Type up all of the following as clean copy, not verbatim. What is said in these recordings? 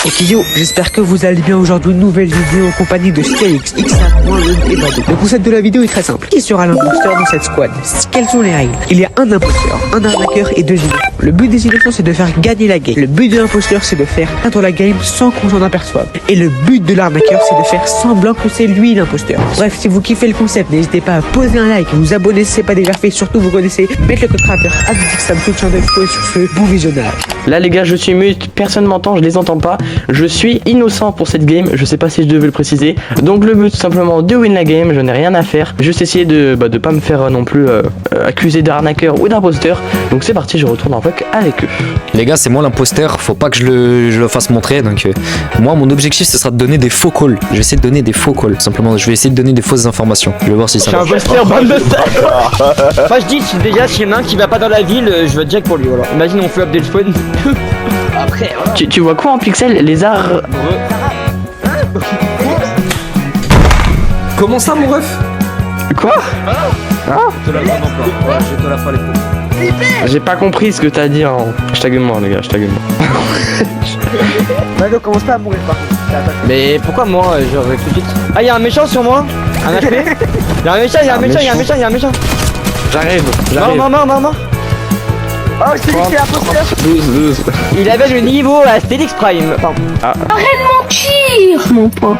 Et Kyo, j'espère que vous allez bien aujourd'hui. Une nouvelle vidéo en compagnie de Skylix, XA, Mohamed et Bado. Le concept de la vidéo est très simple. Qui sera l'imposteur dans cette squad? Quelles sont les règles? Il y a un imposteur, un arnaqueur et deux innocents. Le but des innocents c'est de faire gagner la game. Le but de l'imposteur c'est de faire perdre la game sans qu'on s'en aperçoive. Et le but de l'arnaqueur c'est de faire semblant que c'est lui l'imposteur. Bref, si vous kiffez le concept, n'hésitez pas à poser un like, vous abonner si c'est pas déjà fait. Surtout vous connaissez, mettre le code créateur AdXam sous le champ d'info et sur ce bon visionnage. Là les gars, je suis mute, personne m'entend, je les entends pas. Je suis innocent pour cette game, je sais pas si je devais le préciser. Donc le but tout simplement de win la game, je n'ai rien à faire. Juste essayer de pas me faire non plus accuser d'arnaqueur ou d'imposteur. Donc c'est parti, je retourne en VOC avec eux. Les gars, c'est moi l'imposteur, faut pas que je le fasse montrer. Donc moi mon objectif ce sera de donner des faux calls. Je vais essayer de donner des faux calls. Simplement, je vais essayer de donner des fausses informations. Je vais voir si ça marche. Imposteur, bande de sacs. Moi je dis déjà s'il y en a un qui va pas dans la ville, je vais jack pour lui voilà. Imagine on flop dès le spawn. Après voilà. Tu vois quoi en pixel? Les arts. Comment ça mon ref? Quoi? Je te la prends encore. Je te la ferai les coups. J'ai pas compris ce que t'as dit en. Je t'agume moi les gars, je t'agume moi. Bado commence pas à mourir par contre. Mais pourquoi moi genre tout de suite? Ah y'a un méchant sur moi? Un HP? Y'a un méchant, y'a un méchant, y'a un méchant, y'a un méchant. J'arrive. Mort. Oh c'est lui qui est l'imposteur. 12. Il avait le niveau à Stélix Prime. Pardon. Arrête de mentir, mon pote.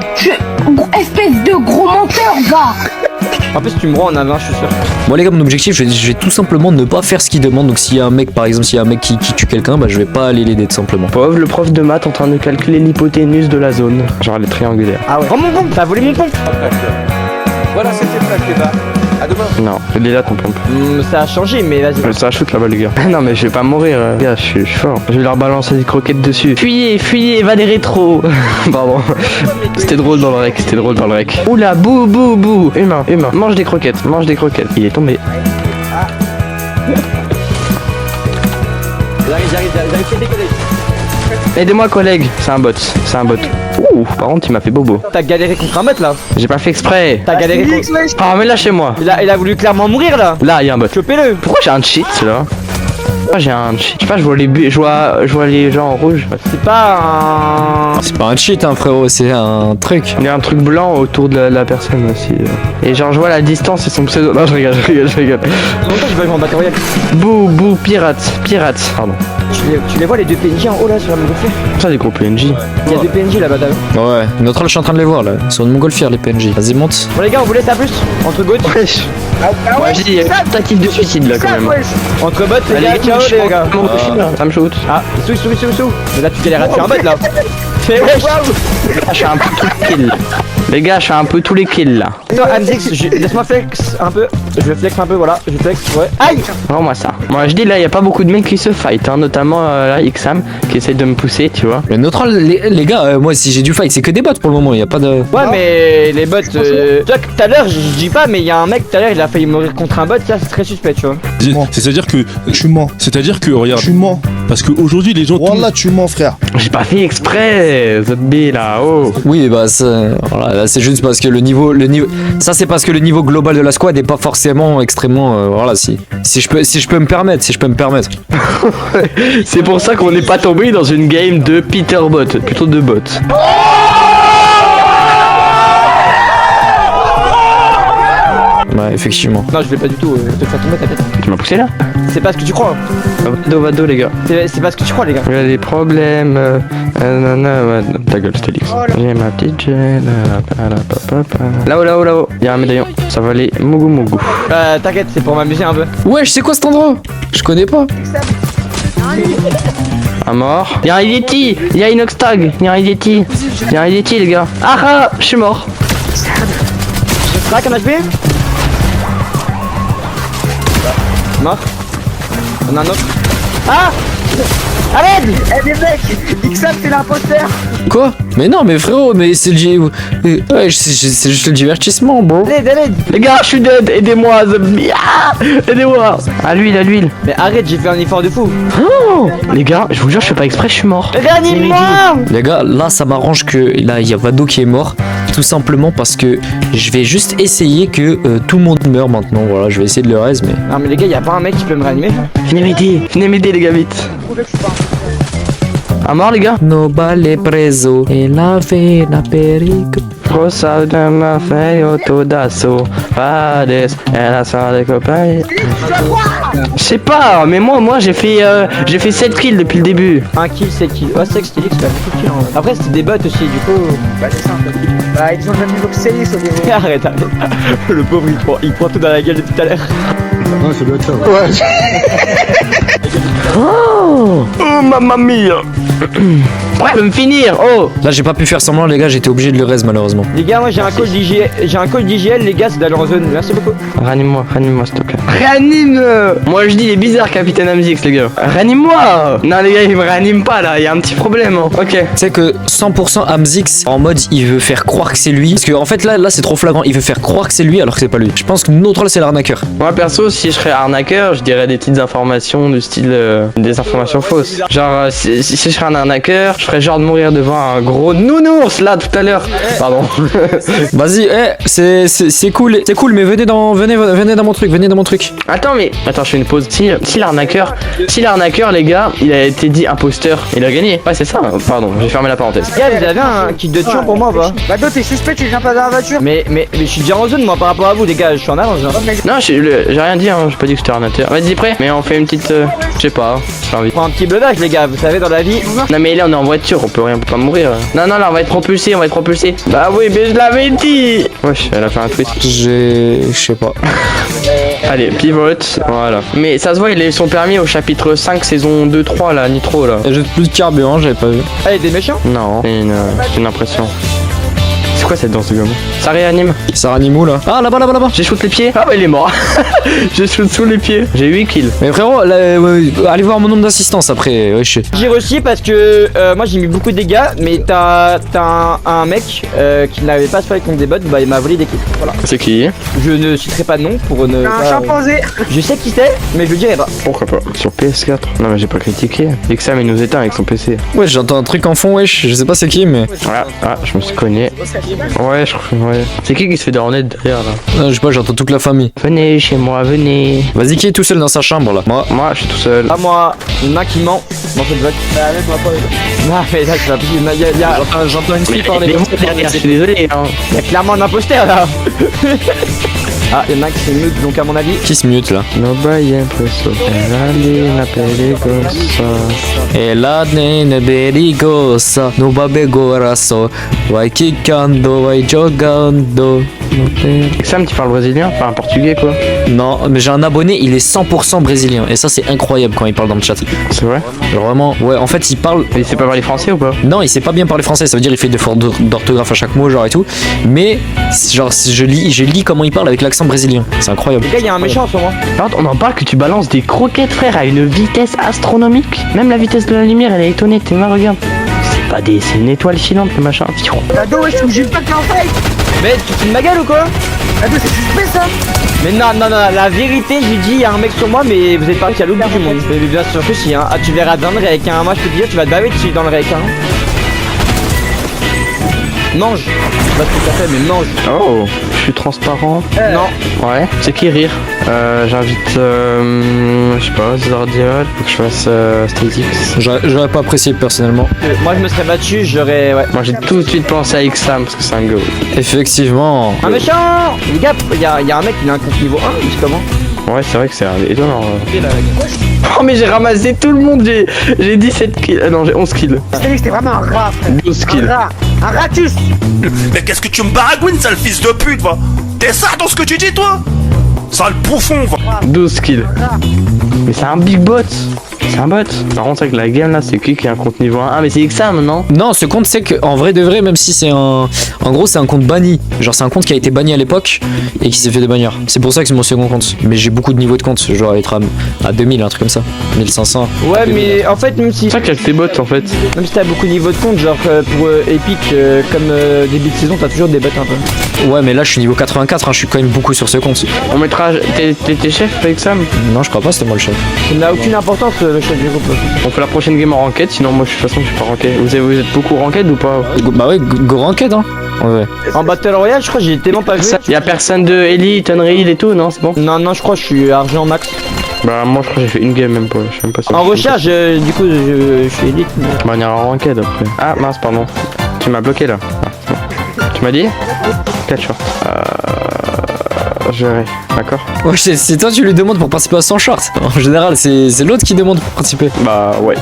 Espèce de gros menteur, va. En plus tu me rends en avant, je suis sûr. Moi les gars, mon objectif, je vais tout simplement ne pas faire ce qu'il demande. Donc s'il y a un mec, par exemple, s'il y a un mec qui tue quelqu'un, bah je vais pas aller l'aider tout simplement. Pauvre le prof de maths en train de calculer l'hypoténuse de la zone. Genre les triangulaires. Ah ouais. Oh mon pompe, t'as volé mon pompe. Voilà, c'était Flash les gars. À demain. Non, il est là ton pompe. Ça a changé mais vas-y. Ça shoot là-bas les gars. Non mais je vais pas mourir les gars, je suis fort. Je vais leur balancer des croquettes dessus. Fuyez, va des rétros. Pardon. C'était drôle dans le rec, Oula, bouh. Humain. Mange des croquettes. Il est tombé. J'arrive. Aidez-moi collègue, c'est un bot. Ouh, par contre il m'a fait bobo. T'as galéré contre un bot là. J'ai pas fait exprès. T'as galéré contre... Ah mais lâchez-moi. Il a voulu clairement mourir là. Là il y a un bot. Chopez-le. Pourquoi j'ai un cheat là? Pourquoi j'ai un cheat? Je sais pas, je vois les gens en rouge. C'est pas un... C'est pas un cheat hein frérot, c'est un truc. Il y a un truc blanc autour de la personne aussi. Et genre je vois la distance et son pseudo. Non je rigole. Longtemps je vais jouer en battle royale. Bouh, pirate. Pardon. Tu les vois les deux PNJ en haut là sur la montgolfière? Ça des gros PNJ. Il y a deux PNJ là-bas. Ouais, notre je suis en train de les voir là. Sur une montgolfière les PNJ. Vas-y monte. Bon les gars on vous laisse à plus. Entre gauche. Wesh. Ouais, j'ai dit tentative de suicide là quand même. Entre bots les gars, ciao les gars. Ça me shoot. Ah, sous. Mais là tu galères à tuer un bot là. Fais wesh. Je suis un peu tous les kills. Les gars, je fais un peu tous les kills là. Attends, Amzix, laisse-moi flex un peu. Je vais flex un peu, voilà. Je flex, ouais. Aïe! Rends-moi ça. Moi je dis là, y a pas beaucoup de mecs qui se fight, hein, notamment là, XAM qui essaie de me pousser, tu vois. Le neutral, les gars, moi si j'ai du fight, c'est que des bots pour le moment, y a pas de. Ouais, mais les bots. Tu vois que tout à l'heure, je dis pas, mais y a un mec tout à l'heure, il a failli mourir contre un bot, ça c'est très suspect, tu vois. C'est-à-dire que Tu mens. regarde, Tu mens. parce qu'aujourd'hui les gens Wallah, tu mens, frère. J'ai pas fait exprès, Zobby là, oh. Oui, bah voilà, là, c'est juste parce que le niveau, ça c'est parce que le niveau global de la squad est pas forcément extrêmement, voilà, si je peux me permettre. C'est pour ça qu'on n'est pas tombé dans une game de Peterbot, plutôt de bot. Ouais, effectivement. Non, je vais pas du tout te faire tomber ta tête. Tu m'as poussé là? C'est pas ce que tu crois. Vado les gars. C'est pas ce que tu crois, les gars. J'ai des problèmes. Ta gueule, Stélix. J'ai ma petite gêne. Là-haut. Y'a un médaillon. Ça va aller mougou. T'inquiète, c'est pour m'amuser un peu. Ouais, je sais quoi cet endroit? Je connais pas. Un mort. Y'a un Yeti. Y'a une Oxtag. Y'a un Yeti, les gars. Ah, je suis mort. Crac, un HP. Mort. On a un autre. Ah! Arrête! Eh des mecs! XAM c'est l'imposteur! Quoi? Mais non, mais frérot, mais c'est ouais, c'est juste le divertissement, bro. Allez! Les gars, je suis dead. Aidez-moi, zombie. Aidez-moi. À l'huile. Mais arrête, j'ai fait un effort de fou! Oh, les gars, je vous jure, je fais pas exprès, je suis mort. Réanime-moi! Les gars, là, ça m'arrange que là, il y a Vado qui est mort. Tout simplement parce que je vais juste essayer que tout le monde meure maintenant. Voilà, je vais essayer de le raise, mais. Non, mais les gars, y'a pas un mec qui peut me réanimer? Venez m'aider, les gars, vite. À mort les gars. Nobale preso e la vena perico. Rosa de ma feuille autodasso. Fades, elle a ça des copains. Je sais pas, mais moi j'ai fait 7 kills depuis le début. 1 kill, 7 kills. Ouais, c'est vrai que c'était beaucoup de kills. Hein. Après, c'était des bots aussi, du coup. Bah, c'est ça, en fait. Bah, ils ont le même niveau que Célis au niveau. Arrête, arrête. Le pauvre, il prend tout dans la gueule depuis tout à l'heure. Ouais, ça doit être ça. Ouais. Oh mamma mia. Ouais, je vais me finir. Oh. Là j'ai pas pu faire semblant les gars, j'étais obligé de le raise malheureusement. Les gars, moi j'ai un call d'IGL, les gars, c'est d'aller en zone. Merci beaucoup. Ranime-moi s'il te plaît. Ranime. Moi je dis il est bizarre Capitaine Amzix les gars. Ranime-moi. Non les gars il me ranime pas là, il y a un petit problème. Hein. Ok. Tu sais que 100% Amzix en mode il veut faire croire que c'est lui. Parce que en fait là c'est trop flagrant, il veut faire croire que c'est lui alors que c'est pas lui. Je pense que notre troll c'est l'arnaqueur. Moi perso si je serais arnaqueur je dirais des petites informations du style des informations fausses. Genre si je serais un arnaqueur je ferais genre de mourir devant un gros nounours là tout à l'heure. Pardon. Vas-y, c'est cool, mais venez dans mon truc, Attends je fais une pause. Si l'arnaqueur les gars il a été dit imposteur, il a gagné. Ouais c'est ça. Pardon j'ai fermé la parenthèse. Les gars, vous avez un kit de tuant pour moi ou pas? Bah, toi, t'es suspect, tu viens pas dans la voiture. Mais je suis déjà en zone moi par rapport à vous les gars, je suis en avance. Genre. Non j'ai rien dit hein, j'ai pas dit que j'étais arnaqueur. Vas-y prêt. Mais on fait une petite je sais pas, j'ai envie. Prends un petit blodage les gars, vous savez dans la vie. Non mais là on est en voiture, on peut pas mourir. Non là on va être propulsé, Bah oui mais je l'avais dit. Wesh elle a fait un twist. je sais pas. Allez pivot, voilà. Mais ça se voit il a eu son permis au chapitre 5 saison 2-3 là, Nitro là. J'ai plus de carburant, j'avais pas vu. Allez des méchants. Non, c'est une impression. C'est quoi cette danse de gamin? Ça réanime. Ça ranime où là? Ah là-bas. J'ai shoot les pieds. Ah bah il est mort. J'ai shoot sous les pieds. J'ai 8 kills. Mais frérot, allez voir mon nombre d'assistances après, wesh. J'ai aussi parce que moi j'ai mis beaucoup de dégâts, mais t'as un mec qui n'avait pas spoilé contre des bots, bah il m'a volé des kills. Voilà. C'est qui? Je ne citerai pas de nom pour ne Un pas... chimpanzé. Je sais qui c'est, mais je le dirai pas. Pourquoi pas? Sur PS4. Non mais j'ai pas critiqué. Exam il nous éteint avec son PC. Ouais, j'entends un truc en fond, wesh, je sais pas c'est qui, mais... Ah, je me suis cogné. Ouais, je crois. Ouais. C'est qui se fait des hornets derrière là? Non, je sais pas, j'entends toute la famille. Venez chez moi, venez. Vas-y, qui est tout seul dans sa chambre là? Moi. Moi, je suis tout seul. Ah moi, il y en a qui ment dans cette vote. Bah laisse-moi pas. Non mais là c'est pas possible, J'entends une fille Mais moi, derrière, je suis désolé. Hein. il y a clairement un imposteur là. Ah, il y en a qui se mute donc à mon avis. Qui se mute là? Nobody impresso. La perigosa. E la nene perigosa, no babegoraso, vai kickando, vai giocando. Sam, tu parles brésilien? Enfin, portugais quoi. Non, mais j'ai un abonné, il est 100% brésilien. Et ça, c'est incroyable quand il parle dans le chat. C'est vrai? Genre vraiment, ouais, en fait, il parle. Il sait pas parler français ou pas? Non, il sait pas bien parler français, ça veut dire il fait des fautes d'orthographe à chaque mot, genre et tout. Mais, genre, je lis comment il parle avec l'accent brésilien. C'est incroyable. Les gars, il y a un méchant en ce moment. Par contre, on en parle que tu balances des croquettes, frère, à une vitesse astronomique. Même la vitesse de la lumière, elle est étonnée. T'es mal, regarde. C'est une étoile filante, le machin. Ado, ouais, je me jure pas que t'es en fake. Mais tu te fous de ma gueule ou quoi? Ado, c'est suspect ça. Mais non, la vérité, j'ai dit, il y a un mec sur moi, mais vous êtes parti à l'autre bout du monde. Mais bien sûr que si, hein. Ah, tu verras dans le rec, hein. Moi, je peux te dire, tu vas te baver dessus dans le rec, hein. Mange. Pas tout à fait, mais mange. Oh, je suis transparent. Non. Ouais. C'est qui rire? J'invite, je sais pas, Zordiol. Faut que je fasse Stazix. J'aurais pas apprécié personnellement. Moi, je me serais battu, j'aurais. Ouais. Moi, j'ai tout de suite pensé à Xam parce que c'est un go. Effectivement. Un méchant. Les gars, il y a un mec, il a un compte niveau 1, il fait comment? Ouais, c'est vrai que c'est étonnant. Oh, mais j'ai ramassé tout le monde. J'ai 17 kills. Non, j'ai 11 kills. C'était vraiment un rat, frère. 12 kills. Un ratus. Mais qu'est-ce que tu me baragouines, sale fils de pute, va? T'es ça dans ce que tu dis, toi? Sale bouffon, va. 12 kills. Mais c'est un big bot. C'est un bot. Par contre, avec la game là, c'est qui a un compte niveau 1? Ah, mais c'est Xam, non? Non, ce compte, c'est qu'en vrai de vrai, même si c'est un. En gros, c'est un compte banni. Genre, c'est un compte qui a été banni à l'époque et qui s'est fait débannir. C'est pour ça que c'est mon second compte. Mais j'ai beaucoup de niveaux de compte. Genre, être à 2000, un truc comme ça. 1500. Ouais, mais en fait, même si. C'est ça qu'il y a tes bots en fait. Même si t'as beaucoup de niveaux de compte, genre pour Epic, comme début de saison, t'as toujours des bots un peu. Ouais, mais là, je suis niveau 84. Hein, je suis quand même beaucoup sur ce compte. On mettra. T'es chef avec Sam? Non, je crois pas, c'était moi le chef. Ça n'a aucune importance le chef du groupe. On fait la prochaine game en ranked, sinon moi de toute façon je suis pas ranked. Vous êtes beaucoup ranked ou pas? Bah ouais, go ranked, hein. Ouais. En Battle Royale, je crois que j'ai tellement pas joué. Y'a personne de Elite, Unreal et tout, non? C'est bon? Non, je crois que je suis argent max. Bah moi je crois que j'ai fait une game même pas, je sais même pas si En recherche, du coup, je suis élite. Bah on ira en ranked après. Ah mince pardon, tu m'as bloqué là. Ah, bon. Tu m'as dit 4 shorts. Je verrai, d'accord. Ouais, c'est toi tu lui demandes pour participer à 100 shorts. En général, c'est l'autre qui demande pour participer. Bah ouais.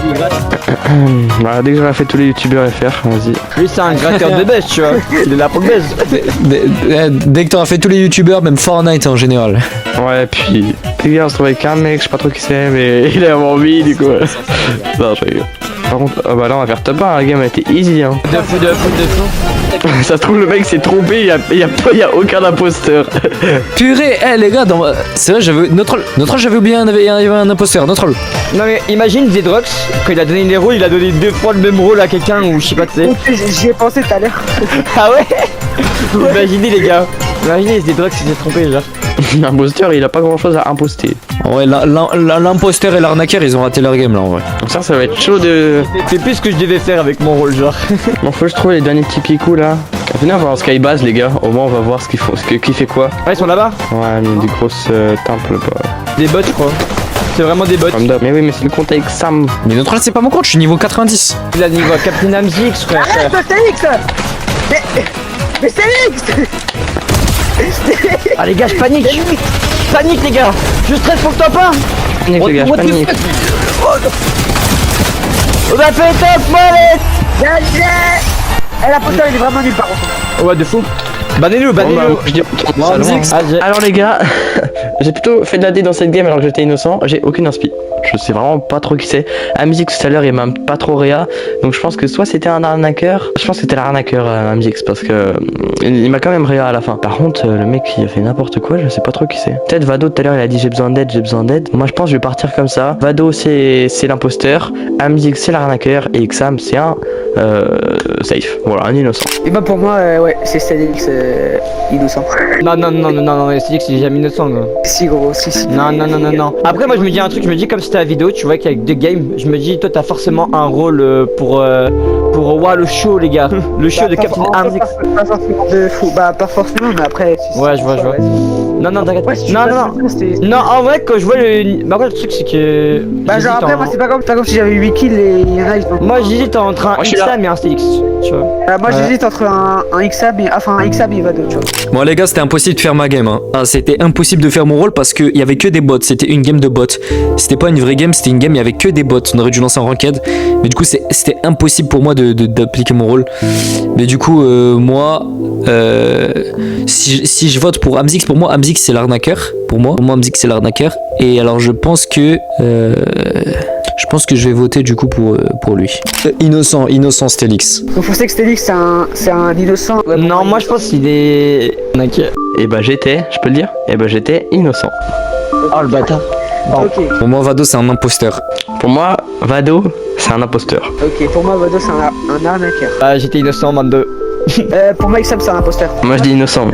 Bah dès que j'aurai fait tous les youtubeurs FR, vas-y. Lui, c'est un gratteur de buzz, tu vois. Il est là pour le buzz. Dès que t'auras fait tous les youtubeurs, même Fortnite en général. Ouais, puis les gars, on se trouve avec un mec, je sais pas trop qui c'est, mais il a envie du coup. Non, je rigole. Par contre, bah là on va faire top 1, la game a été easy hein. De fou. Ça se trouve le mec s'est trompé, y a aucun imposteur. Purée, les gars, c'est vrai, notre rôle, j'avais oublié, il y avait un imposteur, notre rôle. Non mais imagine Zedrox, quand il a donné les rôles, il a donné 2 fois le même rôle à quelqu'un ou je sais pas, tu sais. J'y ai pensé tout à l'heure. Ah ouais. Imaginez les gars. Imaginez Zedrox il s'est trompé genre. L'imposteur il a pas grand chose à imposter. Ouais, l'imposteur et l'arnaqueur, ils ont raté leur game là en vrai. Donc ça va être chaud de... C'est plus ce que je devais faire avec mon rôle genre. Bon faut que je trouve les derniers petits picous là. Venez on va en skybase les gars, au moins on va voir ce qu'ils font, qui fait quoi. Ouais ils sont là-bas. Ouais mais des grosses temples pas. Des bots je crois. C'est vraiment des bots. Comme d'hab. Mais oui mais c'est le compte avec Sam. Mais notre rôle, c'est pas mon compte, je suis niveau 90. Il a niveau Captain Amzix frère. Arrête, Félix. Mais Félix. Ah les gars je panique. Panique les gars. Je stresse pour le top 1. Panique les gars, je panique. On a fait top molette. La poster il est vraiment nul par contre. Ouais de fou. Bannez-le. Alors les gars, j'ai plutôt fait de la D dans cette game alors que j'étais innocent, j'ai aucune inspi. Je sais vraiment pas trop qui c'est. Amzix tout à l'heure il m'a pas trop réa, donc je pense que soit c'était un arnaqueur, je pense que c'était l'arnaqueur Amzix parce que il m'a quand même réa à la fin. Par contre le mec il a fait n'importe quoi, je sais pas trop qui c'est. Peut-être Vado tout à l'heure il a dit j'ai besoin d'aide. Moi je pense que je vais partir comme ça. Vado c'est l'imposteur, Amzix c'est l'arnaqueur et Xam c'est un safe. Voilà, un innocent. Et bah pour moi ouais c'est Félix innocent. Non, c'est dit que c'est jamais innocent gros. Si gros, si. Non. Après moi je me dis un truc, je me dis comme c'était la vidéo, tu vois qu'avec 2 games, je me dis toi t'as forcément un rôle pour le show les gars. Le show de Captain Amzix. Pas forcément de fou, bah pas forcément mais après. Ouais je vois. Non t'inquiète pas. Non en vrai quand je vois le... Bah après le truc c'est que... Bah genre après moi c'est pas comme si j'avais 8 kills et il y en a ils sont... Moi j'hésite entre un XAM et un Stélix, tu vois. Moi j'hésite entre un XAB et... Enfin un XAB et Vado tu vois. Bon les gars, c'était impossible de faire ma game hein. C'était impossible de faire mon rôle parce qu'il y avait que des bots, c'était une game de bots. C'était pas une vraie game, c'était une game, il y avait que des bots. On aurait dû lancer en ranked. Mais du coup c'était impossible pour moi d'appliquer mon rôle. Mais du coup moi si je vote pour Amzix, pour moi Amzix c'est l'arnaqueur. Pour moi Amzix c'est l'arnaqueur. Et alors je pense que je vais voter du coup pour lui. Innocent Stélix. Donc vous savez que Stélix c'est un innocent. Ouais, non moi je pense qu'il est... Et bah je peux le dire, j'étais innocent. Oh le bâtard. Ok. Pour moi Vado c'est un imposteur. Pour moi, Vado, c'est un imposteur. Ok, pour moi Vado c'est un arnaqueur. Ah j'étais innocent man 2. Pour moi XAB c'est un imposteur. Moi je dis innocent.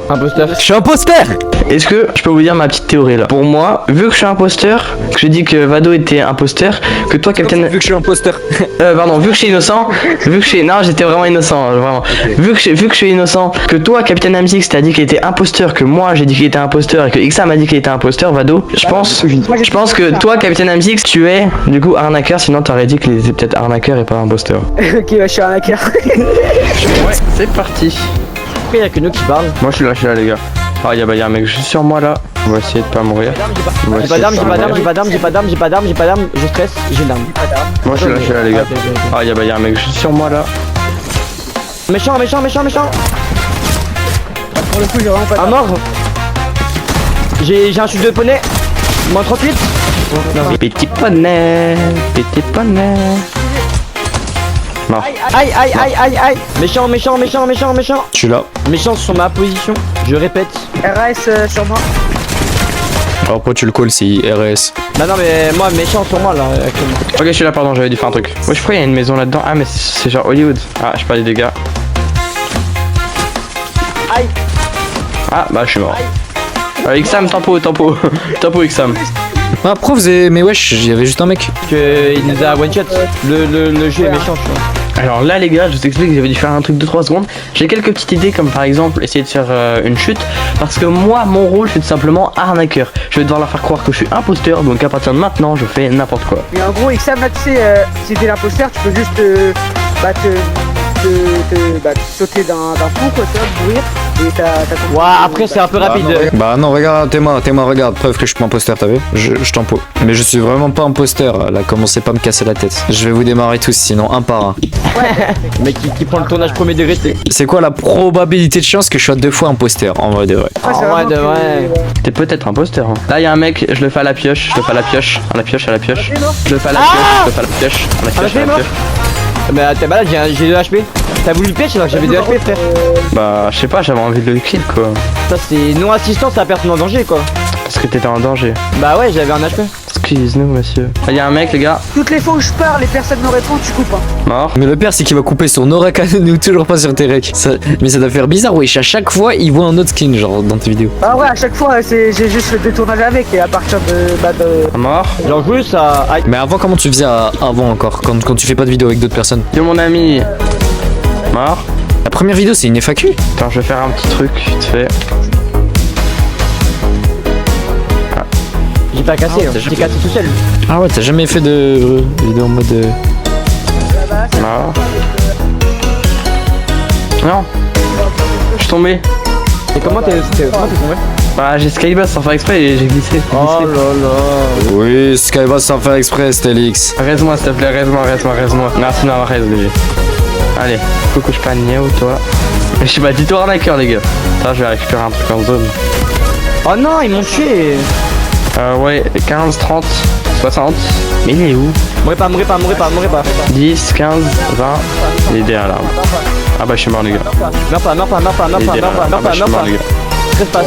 Imposteur. Je suis imposteur. Est-ce que je peux vous dire ma petite théorie là? Pour moi, vu que je suis imposteur, que je dis que Vado était imposteur, que toi Captain... Vu que je suis imposteur. Pardon, vu que je suis innocent, non j'étais vraiment innocent, vraiment. Vu que je suis innocent, que toi Captain Amzix t'as dit qu'il était imposteur, que moi j'ai dit qu'il était imposteur et que Xa m'a dit qu'il était imposteur, Vado, je pense que toi Captain Amzix tu es du coup arnaqueur, sinon t'aurais dit qu'il était peut-être arnaqueur et pas imposteur. Ok bah je suis arnaqueur. Ouais, c'est parti. Après y'a que nous qui parlent. Moi je suis lâché là les gars. Ah y'a un mec juste sur moi là. On va essayer de pas mourir. J'ai pas d'arme, je stresse, j'ai l'arme. Moi je suis lâché là les gars. Ah y'a un mec juste sur moi là. Méchant. Pour le coup j'ai vraiment pas Un mort. J'ai un chute de poney. Moins 38. Petit poney. Non. Aïe. Méchant. Je suis là. Méchant sur ma position. Je répète. RS sur moi. Alors pourquoi tu le calls si RS? Non mais moi méchant sur moi là actuellement. Ok je suis là pardon, j'avais dû faire un truc. Ouais je crois qu'il y a une maison là-dedans. Ah mais c'est genre Hollywood. Ah je perds des dégâts. Aïe. Ah bah je suis mort. Xam, tempo Xam. Ah prof, mais wesh, il y avait juste un mec. Que il nous a one shot. Le jeu est méchant tu vois. Alors là les gars, je vous explique que j'avais dû faire un truc de 3 secondes. J'ai quelques petites idées comme par exemple essayer de faire une chute. Parce que moi, mon rôle c'est tout simplement arnaqueur. Je vais devoir leur faire croire que je suis imposteur, donc à partir de maintenant, je fais n'importe quoi. Mais en gros, Ixam, là, tu sais, si t'es l'imposteur, tu peux juste te sauter d'un pont, quoi, tu vois, mourir. Et t'as Ouah, après c'est un peu rapide. Bah non, regarde, t'es moi, regarde, preuve que je suis pas imposteur, t'as vu? Je t'empo. Mais je suis vraiment pas imposteur, là, commencez pas à me casser la tête. Je vais vous démarrer tous, sinon un par un. Le mec qui prend le tournage premier degré, C'est quoi la probabilité de chance que je sois 2 fois imposteur, en vrai de vrai? T'es peut-être imposteur. Hein. Là, il y a un mec, je le fais à la pioche, je le fais à la pioche, à la pioche, à la pioche. Je le fais à la pioche, je le fais à la pioche, à la pioche, à la pioche. Bah t'es malade, j'ai 2 HP. T'as voulu le piège alors que j'avais 2 HP, frère. Bah, je sais pas, j'avais envie de le kill quoi. Ça c'est non assistance à la personne en danger quoi. Parce que t'étais en danger. Bah ouais, j'avais un HP. Excuse-nous, monsieur. Il y a un mec, les gars. Toutes les fois où je parle, les personnes me répondent, tu coupes. Hein. Mort. Mais le pire, c'est qu'il va couper sur nos racks à nous, toujours pas sur tes recs. Mais ça doit faire bizarre, wesh. À chaque fois, il voit un autre skin, genre, dans tes vidéos. Ah ouais, à chaque fois, j'ai juste le détournage avec, et à partir de... Mort. Genre juste à... Mais avant, comment tu faisais avant encore, quand tu fais pas de vidéo avec d'autres personnes? Yo, mon ami. Mort. La première vidéo, c'est une FAQ. Attends, je vais faire un petit truc, vite fait. J'ai pas cassé, hein. J'ai cassé tout seul. Ah ouais, t'as jamais fait de vidéo en mode... Mort. Non. Je suis tombé. Et comment t'es tombé? Bah, j'ai skybus sans faire exprès et j'ai glissé. Oh là là. Oui, Skybass sans faire exprès, Stelix. Reste-moi, s'il te plaît, reste-moi. Merci d'avoir raison, les gars. Allez, coucou, je pas ou toi. Je sais pas, dis-toi arnaqueur, les gars. Attends, je vais récupérer un truc en zone. Oh non, ils m'ont tué. Ouais, 15, 30, 60. Mais il est où? Mourrez pas. 10, 15, 20. Il est derrière l'arbre. Ah bah, je suis mort, les gars. Meurs pas. Il est derrière l'arbre. Ah bah, je suis mort, les gars. Stresse pas.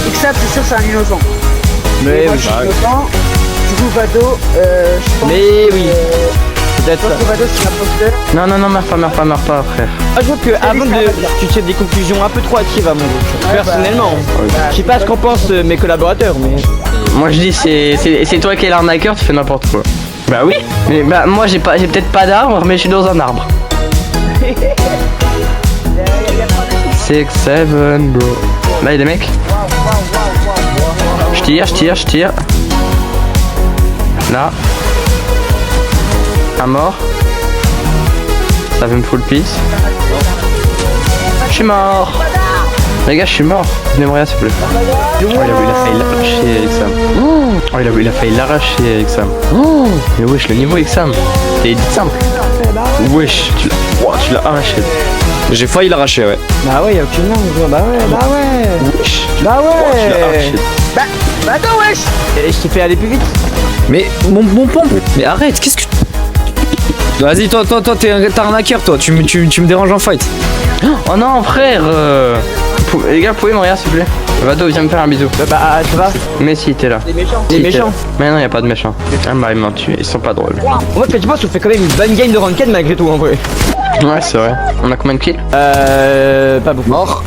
Ixam, c'est sûr, c'est un innocent. Mais moi, oui. je suis innocent. Du coup, Vado, je pense Mais oui. Peut-être ça. que Vado, c'est un imposteur. Non, meurs pas, frère. Je vois que avant de... Tu tires des conclusions un peu trop hâtives à mon goût. Personnellement. Je sais pas ce qu'en pensent mes collaborateurs, mais... Moi, je dis, c'est toi qui es l'arnaqueur, tu fais n'importe quoi. Bah oui. Mais bah, moi, j'ai peut-être pas d'arbre, mais je suis dans un arbre. 6, 7, bro. Là, y'a des mecs. Je tire. Là. Un mort. Ça veut me full piece. Je suis mort. Les gars, je suis mort. Venez me regarder, s'il vous plaît. Oh, il a failli l'arracher avec Sam. Oh, il a failli l'arracher avec Sam. Oh, mais wesh, le niveau avec Sam. T'es dit simple. Wesh, tu l'as arraché. J'ai failli l'arracher, ouais. Bah ouais, y'a aucune langue, gros. Bah ouais. Wesh. Bah Tu l'as ouais. arraché. Vado, wesh. Et je t'ai fait aller plus vite. Mais mon pompe. Mais arrête, qu'est-ce que... Vas-y, toi, t'es un arnaqueur, toi. Tu me déranges en fight. Oh non, frère. Les gars, vous pouvez me regarder, s'il vous plaît. Vado, viens me faire un bisou. Bah ça va. Mais si, t'es là. Les méchants. Mais non, y'a pas de méchants. Ah bah, ils m'ont tué. Ils sont pas drôles. En fait, tu penses qu'on fait quand même une bonne game de ranked malgré tout en vrai. Ouais, c'est vrai. On a combien de kills? Pas beaucoup. Mort.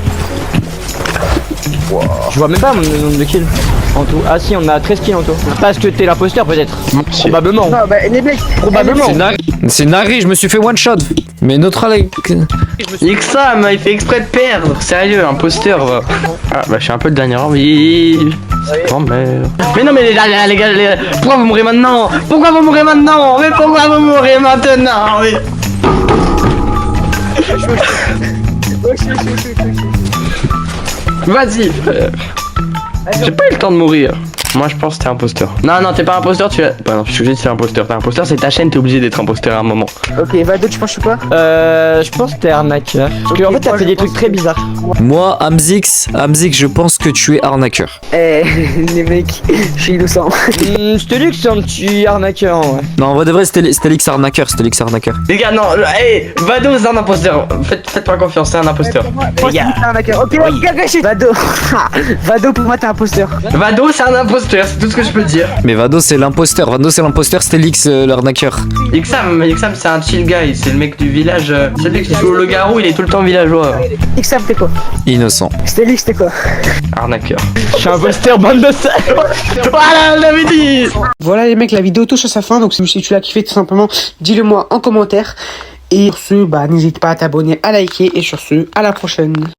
Je vois même pas mon nombre de kills en tout. Ah si, on a 13 kills en tout. Parce que t'es l'imposteur peut-être. Probablement. Non, bah, les mecs, Probablement. C'est Nari, je me suis fait one shot. Mais notre Alex... Ixam, il fait exprès de perdre. Sérieux, imposteur. Va. Ah bah, je suis un peu le dernier rang. Oui. Oh merde. Mais non, mais les gars, pourquoi vous mourrez maintenant? Mais pourquoi vous mourrez maintenant? Vas-y, frère. J'ai pas eu le temps de mourir. Moi je pense que t'es imposteur. Non, t'es pas imposteur, tu as. Bah non, je suis obligé de faire imposteur. T'es imposteur, c'est ta chaîne, t'es obligé d'être imposteur à un moment. Ok, Vado, tu penses que je suis quoi? Je pense que t'es arnaqueur. Parce que en fait, t'as fait des trucs très bizarres. Moi, Amzix, je pense que tu es arnaqueur. Eh, les mecs, je suis innocent. Stelix, c'est un petit arnaqueur, ouais. Non, en vrai de vrai, Stelix arnaqueur. Les gars, non, hey, Vado c'est un imposteur. Faites pas confiance, c'est un imposteur. Moi, c'est un hacker. Ok, gâché. Vado. Vado, pour moi, t'es imposteur. Vado c'est un imposteur, c'est tout ce que je peux dire. Mais Vado, c'est l'imposteur. Stelix, l'arnaqueur. Ixam, c'est un chill guy, c'est le mec du village. C'est lui qui joue au loup-garou, il est tout le temps villageois. Ixam, t'es quoi? Innocent. Stelix, t'es quoi? Arnaqueur. Je suis imposteur, bande de sale. Voilà, je l'avais dit. Voilà les mecs, la vidéo touche à sa fin, donc si tu l'as kiffé tout simplement, dis-le moi en commentaire. Et sur ce, bah, n'hésite pas à t'abonner, à liker. Et sur ce, à la prochaine.